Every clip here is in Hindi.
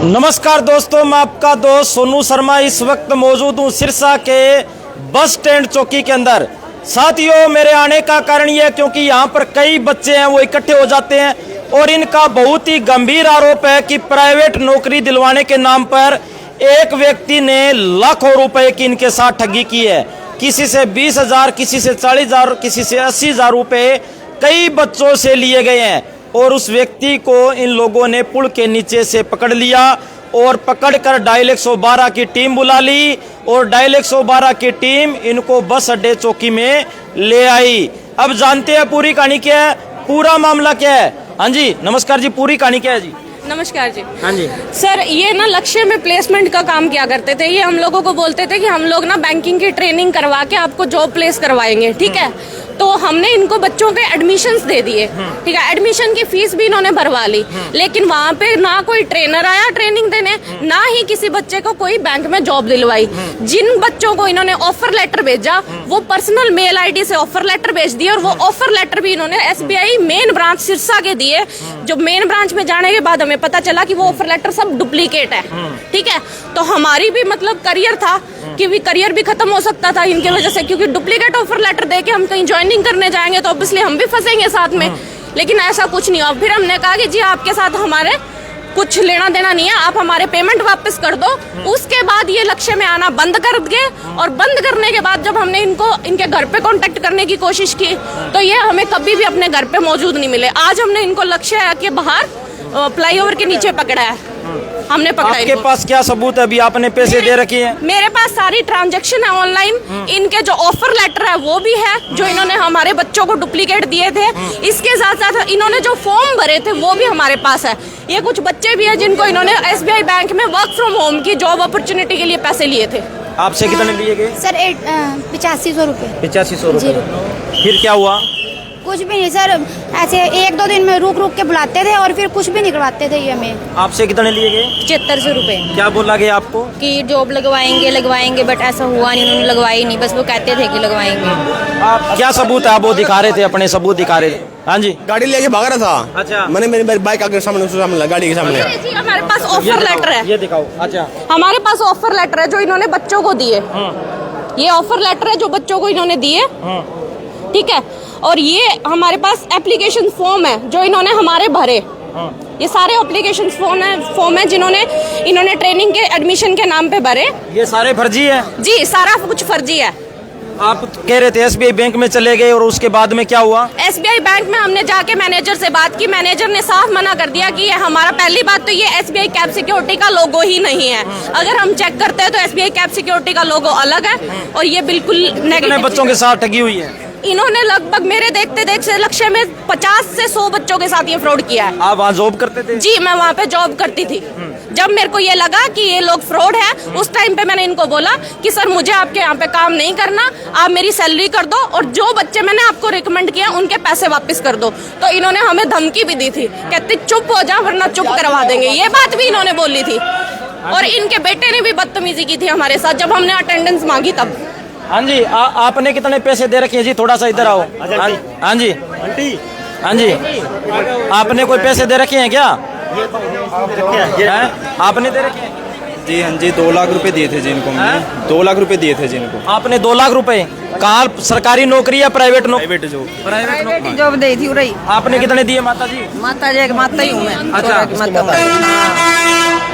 नमस्कार दोस्तों, मैं आपका दोस्त सोनू शर्मा इस वक्त मौजूद हूँ सिरसा के बस स्टैंड चौकी के अंदर। साथियों, मेरे आने का कारण यह क्योंकि यहाँ पर कई बच्चे हैं वो इकट्ठे हो जाते हैं और इनका बहुत ही गंभीर आरोप है कि प्राइवेट नौकरी दिलवाने के नाम पर एक व्यक्ति ने लाखों रुपए की इनके साथ ठगी की है। किसी से 20,000, किसी से 40,000, किसी से 80,000 रुपए कई बच्चों से लिए गए हैं और उस व्यक्ति को इन लोगों ने पुल के नीचे से पकड़ लिया और पकड़कर डायल 112 की टीम बुला ली और डायल 112 की टीम इनको बस अड्डे चौकी में ले आई। अब जानते हैं पूरी कहानी क्या है, पूरा मामला क्या है। हाँ जी, नमस्कार जी, पूरी कहानी क्या है जी? नमस्कार जी। हाँ जी सर, ये ना लक्ष्य में प्लेसमेंट का काम किया करते थे। ये हम लोगों को बोलते थे कि हम लोग ना बैंकिंग की ट्रेनिंग करवा के आपको जॉब प्लेस करवाएंगे, ठीक है। तो हमने इनको बच्चों के एडमिशन्स दे दिए, ठीक है। एडमिशन की फीस भी इन्होंने भरवा ली, लेकिन वहाँ पे ना कोई ट्रेनर आया ट्रेनिंग देने, ना ही किसी बच्चे को कोई बैंक में जॉब दिलवाई। जिन बच्चों को इन्होंने ऑफर लेटर भेजा वो पर्सनल मेल आईडी से ऑफर लेटर भेज दिए और वो ऑफर लेटर भी इन्होंने एसबीआई मेन ब्रांच सिरसा के दिए। जो मेन ब्रांच में जाने के बाद हमें पता चला कि वो ऑफर लेटर सब डुप्लीकेट है, ठीक है। तो हमारी भी मतलब करियर था कि भी करियर भी खत्म हो सकता था इनकी वजह से, क्योंकि डुप्लीकेट ऑफर लेटर देके हम कहीं ज्वाइनिंग करने जाएंगे तो ऑब्वियसली हम भी फंसेंगे साथ में। लेकिन ऐसा कुछ नहीं हुआ। फिर हमने कहा कि जी आपके साथ हमारे कुछ लेना देना नहीं है, आप हमारे पेमेंट वापस कर दो। उसके बाद ये लक्ष्य में आना बंद कर दिए और बंद करने के बाद जब हमने इनको इनके घर पे कांटेक्ट करने की कोशिश की तो ये हमें कभी भी अपने घर पे मौजूद नहीं मिले। आज हमने इनको लक्ष्य के बाहर फ्लाईओवर के नीचे पकड़ा है, हमने पकड़ा। आपके पास क्या सबूत है? अभी आपने पैसे दे रखे हैं? मेरे पास सारी ट्रांजैक्शन है ऑनलाइन। इनके जो ऑफर लेटर है वो भी है जो इन्होंने हमारे बच्चों को डुप्लीकेट दिए थे। इसके साथ साथ इन्होंने जो फॉर्म भरे थे वो भी हमारे पास है। ये कुछ बच्चे भी हैं जिनको इन्होंने एसबीआई बैंक में वर्क फ्रॉम होम की जॉब अपॉर्चुनिटी के लिए पैसे लिए थे। आपसे कितने लिए गए? सर 8500 रुपये। 8500 रुपये। फिर क्या हुआ? कुछ भी नहीं सर, ऐसे 1-2 दिन में रुक रुक के बुलाते थे और फिर कुछ भी नहीं करवाते थे ये हमें। आपसे कितने लिए गए? 7500 रुपए क्या बोला गया आपको? कि जॉब लगवाएंगे, बट ऐसा हुआ नहीं, उन्होंने लगवाई नहीं, बस वो कहते थे कि लगवाएंगे। आप क्या सबूत है? आप वो दिखा रहे थे, अपने सबूत दिखा रहे थे। हाँ जी, गाड़ी लेके भाग रहा था। अच्छा। मैंने मेरी बाइक आगे सामने गाड़ी के सामने। जी, हमारे पास ऑफर लेटर है, ये दिखाओ। अच्छा, हमारे पास ऑफर लेटर है जो इन्होंने बच्चों को दिए। ये ऑफर लेटर है जो बच्चों को इन्होंने दिए, ठीक है। और ये हमारे पास एप्लीकेशन फॉर्म है जो इन्होंने हमारे भरे। ये सारे एप्लीकेशन फॉर्म है जिन्होंने इन्होंने ट्रेनिंग के एडमिशन के नाम पे भरे। ये सारे फर्जी है? जी, सारा कुछ फर्जी है। आप कह रहे थे एसबीआई बैंक में चले गए और उसके बाद में क्या हुआ? एसबीआई बैंक में हमने जाके मैनेजर से बात की। मैनेजर ने साफ मना कर दिया कि ये हमारा, पहली बात तो ये एसबीआई कैप सिक्योरिटी का लोगो ही नहीं है। अगर हम चेक करते हैं तो एसबीआई कैप सिक्योरिटी का लोगो अलग है और ये बिल्कुल नेगेटिव। बच्चों के साथ ठगी हुई है? इन्होंने लगभग मेरे देखते देखते लक्ष्य में 50 से 100 बच्चों के साथ ये फ्रॉड किया है। आप वहाँ जॉब करते थे? जी, मैं वहाँ पे जॉब करती थी। जब मेरे को ये लगा कि ये लोग फ्रॉड है, उस टाइम पे मैंने इनको बोला कि सर मुझे आपके यहाँ पे काम नहीं करना, आप मेरी सैलरी कर दो और जो बच्चे मैंने आपको रिकमेंड किया उनके पैसे वापस कर दो। तो इन्होंने हमें धमकी भी दी थी, कहते चुप हो जा वरना चुप करवा देंगे। ये बात भी इन्होंने बोली थी। और इनके बेटे ने भी बदतमीजी की थी हमारे साथ जब हमने अटेंडेंस मांगी तब। हाँ जी, आपने कितने पैसे दे रखे हैं जी? थोड़ा सा इधर आओ। हाँ जी, हाँ जी, आपने कोई पैसे दे रखे हैं क्या? आपने दे रखे हैं? जी हाँ जी, 2 लाख रुपए दिए थे जिनको मैंने। 2 लाख रुपए दिए थे जिनको। आपने 2 लाख रुपए? कहाँ, सरकारी नौकरी या प्राइवेट नौकरी? Private job. प्राइवेट जॉब दी थी उरई। आपने कितने दिए माता जी? माता जी माता ही हूँ मैं। अच्छा,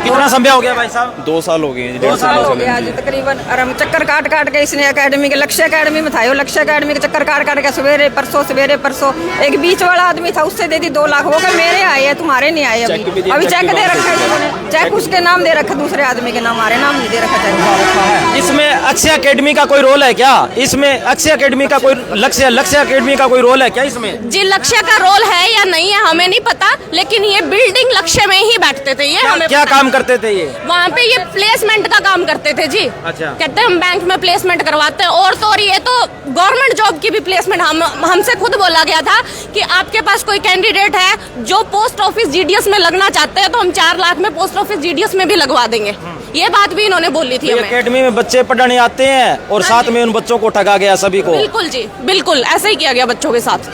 कितना समय हो गया भाई साहब? 2 साल हो गए। 2 साल हो गया आज तकरीबन। और हम चक्कर काट काट के इसने अकेडमी के लक्ष्य अकेडमी में था, लक्ष्य अकेडमी के चक्कर काट काट के सवेरे परसों एक बीच वाला आदमी था, उससे दे दी 2 लाख। वो कहे मेरे आए हैं, तुम्हारे नहीं आए अभी चेक दे रखा है उन्होंने। चेक उसके नाम दे रखा, दूसरे आदमी के नाम, हमारे नाम नहीं दे रखा चेक। इसमें अक्षय अकेडमी का कोई रोल है क्या? इसमें अक्षय अकेडमी का कोई लक्ष्य अकेडमी का कोई रोल है क्या इसमें? जी, लक्ष्य का रोल है या नहीं है हमें नहीं पता, लेकिन ये बिल्डिंग लक्ष्य में ही बैठते थे। ये हमें क्या काम करते थे ये? वहाँ पे ये प्लेसमेंट का काम करते थे जी। अच्छा। कहते हैं हम बैंक में प्लेसमेंट करवाते हैं। और तो और ये तो गवर्नमेंट जॉब की भी प्लेसमेंट हमसे खुद बोला गया था कि आपके पास कोई कैंडिडेट है जो पोस्ट ऑफिस जीडीएस में लगना चाहते हैं तो हम 4 लाख में पोस्ट ऑफिस जीडीएस में भी लगवा देंगे। ये बात भी इन्होंने बोली थी हमें। एकेडमी में बच्चे पढ़ने आते हैं और साथ में उन बच्चों को ठगा गया सभी को। बिल्कुल जी, बिल्कुल ऐसे ही किया गया बच्चों के साथ।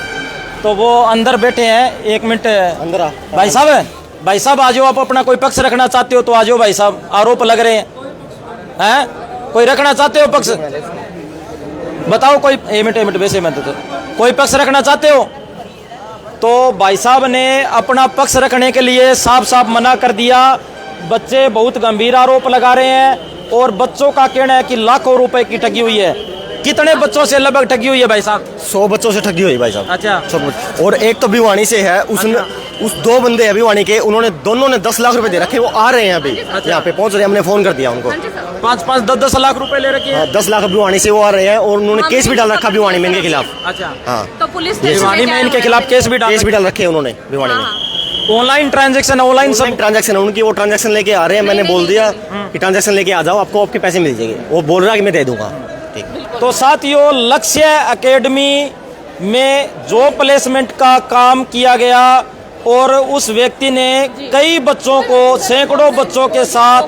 तो वो अंदर बैठे हैं, 1 मिनट। अंदर भाई साहब, भाई साहब आ जाओ, आप अपना कोई पक्ष रखना चाहते हो तो आ जाओ भाई साहब, आरोप लग रहे हैं कोई रखना चाहते हो पक्ष? बताओ कोई, एक मिनट वैसे मैं तो कोई पक्ष रखना चाहते हो? तो भाई साहब ने अपना पक्ष रखने के लिए साफ साफ मना कर दिया। बच्चे बहुत गंभीर आरोप लगा रहे हैं और बच्चों का कहना है कि लाखों रुपए की ठगी हुई है। कितने बच्चों से लगभग ठगी हुई है भाई साहब? 100 बच्चों से ठगी हुई भाई साहब। अच्छा। 100 बच्चे। और एक तो भिवानी से है, उसने उस 2 बंदे हैं भिवानी के, उन्होंने दोनों ने 10 लाख रुपए दे रखे, वो आ रहे हैं अभी यहाँ पे पहुंच रहे हैं, हमने फोन कर दिया उनको। 5-5, 10-10 लाख रुपए ले रखे हैं। 10 लाख भिवानी से वो आ रहे हैं और उन्होंने केस भी डाल रखा भिवानी में इनके खिलाफ। अच्छा। हाँ, तो पुलिस भिवानी में इनके खिलाफ केस भी डाल रखे हैं उन्होंने भिवानी में। ऑनलाइन ट्रांजैक्शन, ऑनलाइन सब ट्रांजैक्शन है उनकी, वो ट्रांजैक्शन लेके आ रहे हैं। मैंने बोल दिया कि ट्रांजैक्शन लेके आ जाओ, आपको आपके पैसे मिल जाएंगे। वो बोल रहा है कि मैं दे दूंगा। ठीक। तो साथियों, लक्ष्य एकेडमी में जॉब प्लेसमेंट का काम किया गया और उस व्यक्ति ने कई बच्चों को, सैकड़ों बच्चों के साथ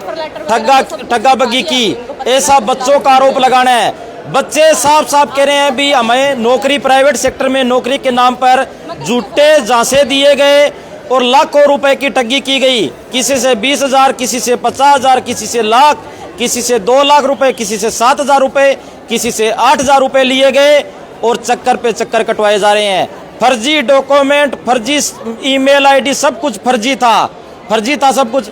ठग्गाबग्गी की, ऐसा बच्चों का आरोप लगाना है। बच्चे साफ साफ कह रहे हैं भी हमें नौकरी, प्राइवेट सेक्टर में नौकरी के नाम पर झूठे झांसे दिए गए और लाखों रुपए की ठगी की गई। किसी से 20,000, किसी से 50,000, किसी से लाख, किसी से 2 लाख रुपए, किसी से 7,000 रुपए, किसी से 8,000 रुपए लिए गए और चक्कर पे चक्कर कटवाए जा रहे हैं। फर्जी डॉक्यूमेंट, फर्जी ईमेल आईडी, सब कुछ फर्जी था सब कुछ।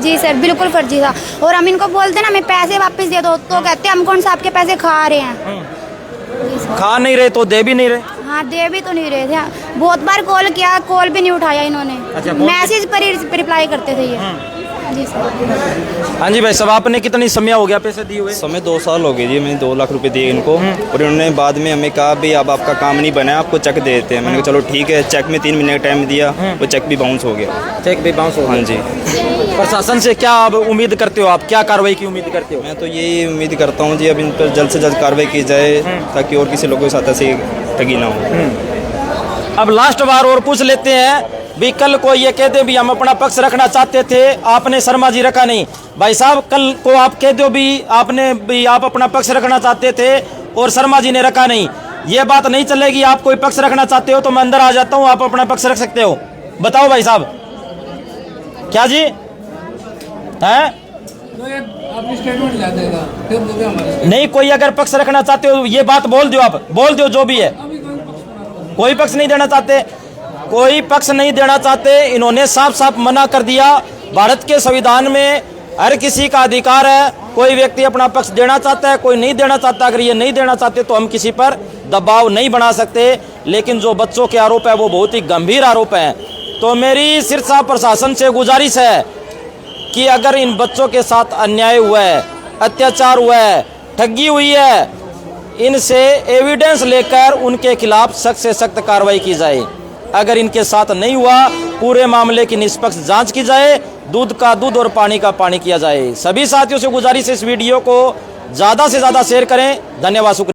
जी सर बिल्कुल फर्जी था। और हम इनको बोलते ना हमें पैसे वापस दे दो, तो कहते हम कौन सा आपके पैसे खा रहे हैं। खा नहीं रहे तो दे भी नहीं रहे। हाँ, दे भी तो नहीं रहे थे। बहुत बार कॉल किया, कॉल भी नहीं उठाया इन्होंने। अच्छा, मैसेज पर ही रिप्लाई करते थे ये। जी सर। हाँ जी भाई साहब, आपने कितनी समय हो गया पैसे दिए हुए? समय 2 साल हो गए जी, मैंने 2 लाख रुपए दिए इनको और उन्होंने बाद में हमें कहा भाई अब आपका काम नहीं बना है, आपको चेक दे देते हैं। मैंने कहा चलो ठीक है। चेक में 3 महीने का टाइम दिया, वो चेक भी बाउंस हो गया। चेक भी बाउंस हो गया? हाँ जी। प्रशासन से क्या अब उम्मीद करते हो आप, क्या कार्रवाई की उम्मीद करते हो? मैं तो यही उम्मीद करता हूँ जी अब इन पर जल्द से जल्द कार्रवाई की जाए ताकि और किसी लोगों के साथ ऐसी ठगी ना हो। अब लास्ट बार और पूछ लेते हैं भी, कल को ये कहते भी हम अपना पक्ष रखना चाहते थे, आपने शर्मा जी रखा नहीं। भाई साहब, कल को आप कह दो भी आपने भी आप अपना पक्ष रखना चाहते थे और शर्मा जी ने रखा नहीं, ये बात नहीं चलेगी। आप कोई पक्ष रखना चाहते हो तो मैं अंदर आ जाता हूँ, आप अपना पक्ष रख सकते हो। बताओ भाई साहब, क्या जी हैं? नहीं, कोई अगर पक्ष रखना चाहते हो ये बात बोल दो, आप बोल दो जो भी है। कोई पक्ष नहीं देना चाहते, कोई पक्ष नहीं देना चाहते। इन्होंने साफ साफ मना कर दिया। भारत के संविधान में हर किसी का अधिकार है, कोई व्यक्ति अपना पक्ष देना चाहता है, कोई नहीं देना चाहता। अगर ये नहीं देना चाहते तो हम किसी पर दबाव नहीं बना सकते। लेकिन जो बच्चों के आरोप है वो बहुत ही गंभीर आरोप हैं। तो मेरी सिरसा प्रशासन से गुजारिश है कि अगर इन बच्चों के साथ अन्याय हुआ है, अत्याचार हुआ है, ठगी हुई है, इनसे एविडेंस लेकर उनके खिलाफ सख्त से सख्त कार्रवाई की जाए। अगर इनके साथ नहीं हुआ, पूरे मामले की निष्पक्ष जांच की जाए, दूध का दूध और पानी का पानी किया जाए। सभी साथियों से गुजारिश है इस वीडियो को ज़्यादा से ज़्यादा शेयर करें। धन्यवाद, शुक्रिया।